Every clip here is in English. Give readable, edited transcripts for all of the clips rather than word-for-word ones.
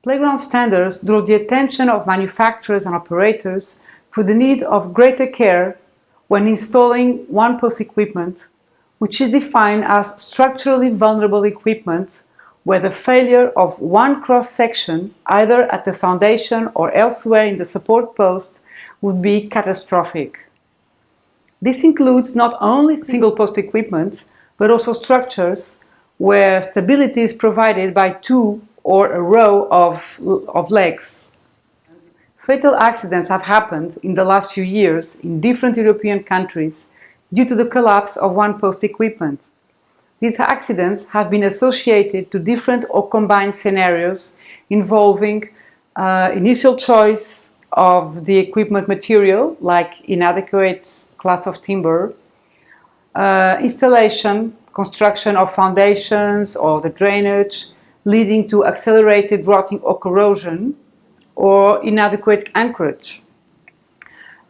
Playground standards draw the attention of manufacturers and operators for the need of greater care when installing one-post equipment, which is defined as structurally vulnerable equipment where the failure of one cross-section, either at the foundation or elsewhere in the support post, would be catastrophic. This includes not only single-post equipment, but also structures where stability is provided by two or a row of legs. Fatal accidents have happened in the last few years in different European countries due to the collapse of one-post equipment. These accidents have been associated to different or combined scenarios involving initial choice of the equipment material, like inadequate class of timber, installation, construction of foundations or the drainage, leading to accelerated rotting or corrosion, or inadequate anchorage.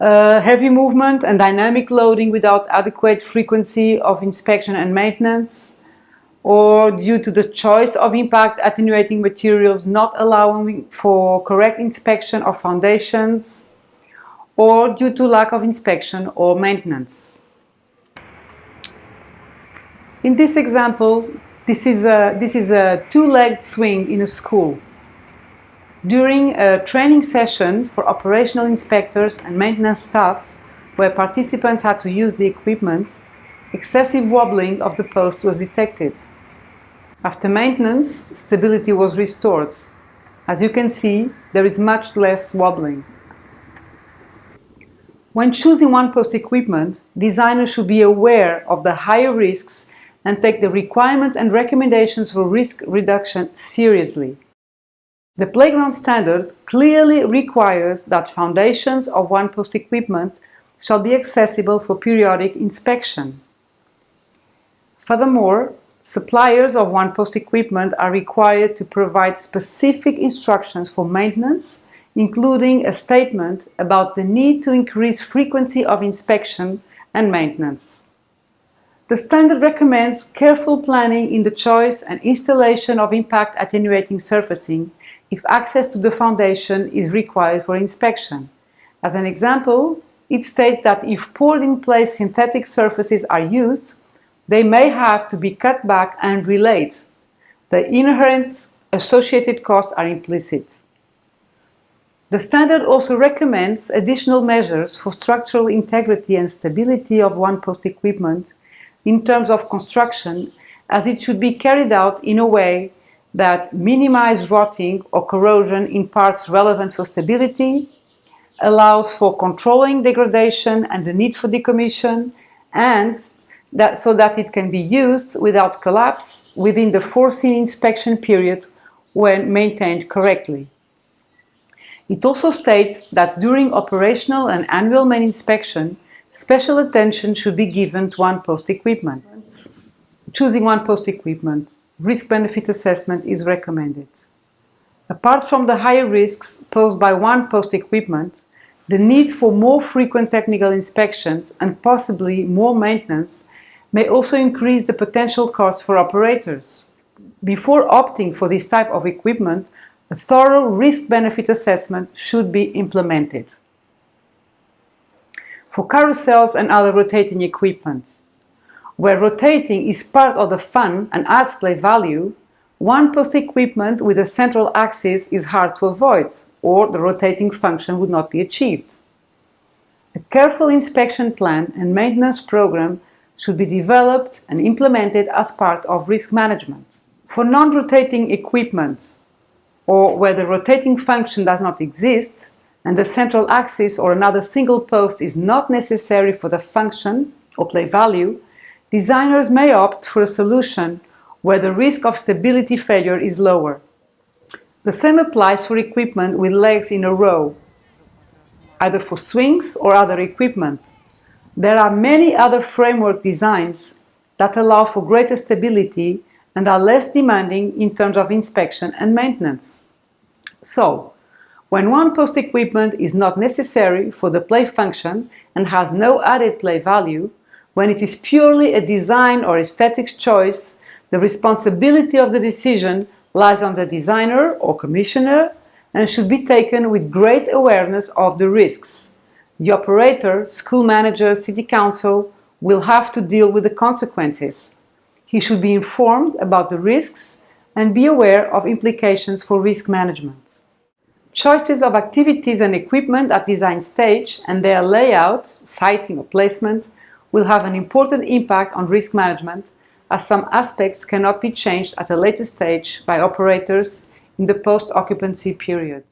Heavy movement and dynamic loading without adequate frequency of inspection and maintenance, or due to the choice of impact attenuating materials not allowing for correct inspection of foundations, or due to lack of inspection or maintenance. In this example, this is a two-legged swing in a school. During a training session for operational inspectors and maintenance staff, where participants had to use the equipment, excessive wobbling of the post was detected. After maintenance, stability was restored. As you can see, there is much less wobbling. When choosing one-post equipment, designers should be aware of the higher risks and take the requirements and recommendations for risk reduction seriously. The playground standard clearly requires that foundations of one-post equipment shall be accessible for periodic inspection. Furthermore, suppliers of one-post equipment are required to provide specific instructions for maintenance, including a statement about the need to increase frequency of inspection and maintenance. The standard recommends careful planning in the choice and installation of impact attenuating surfacing if access to the foundation is required for inspection. As an example, it states that if poured-in-place synthetic surfaces are used, they may have to be cut back and relayed. The inherent associated costs are implicit. The standard also recommends additional measures for structural integrity and stability of one-post equipment in terms of construction, as it should be carried out in a way that minimizes rotting or corrosion in parts relevant for stability, allows for controlling degradation and the need for decommission, and so that it can be used without collapse within the foreseen inspection period when maintained correctly. It also states that during operational and annual main inspection, special attention should be given to one-post equipment. Choosing one-post equipment, risk-benefit assessment is recommended. Apart from the higher risks posed by one-post equipment, the need for more frequent technical inspections and possibly more maintenance may also increase the potential costs for operators. Before opting for this type of equipment, a thorough risk-benefit assessment should be implemented. For carousels and other rotating equipment, where rotating is part of the fun and adds play value, one-post equipment with a central axis is hard to avoid, or the rotating function would not be achieved. A careful inspection plan and maintenance program should be developed and implemented as part of risk management. For non-rotating equipment, or where the rotating function does not exist, and the central axis or another single post is not necessary for the function or play value, designers may opt for a solution where the risk of stability failure is lower. The same applies for equipment with legs in a row, either for swings or other equipment. There are many other framework designs that allow for greater stability and are less demanding in terms of inspection and maintenance. So, when one-post equipment is not necessary for the play function and has no added play value, when it is purely a design or aesthetics choice, the responsibility of the decision lies on the designer or commissioner and should be taken with great awareness of the risks. The operator, school manager, city council will have to deal with the consequences. He should be informed about the risks and be aware of implications for risk management. Choices of activities and equipment at design stage and their layout, siting or placement will have an important impact on risk management, as some aspects cannot be changed at a later stage by operators in the post-occupancy period.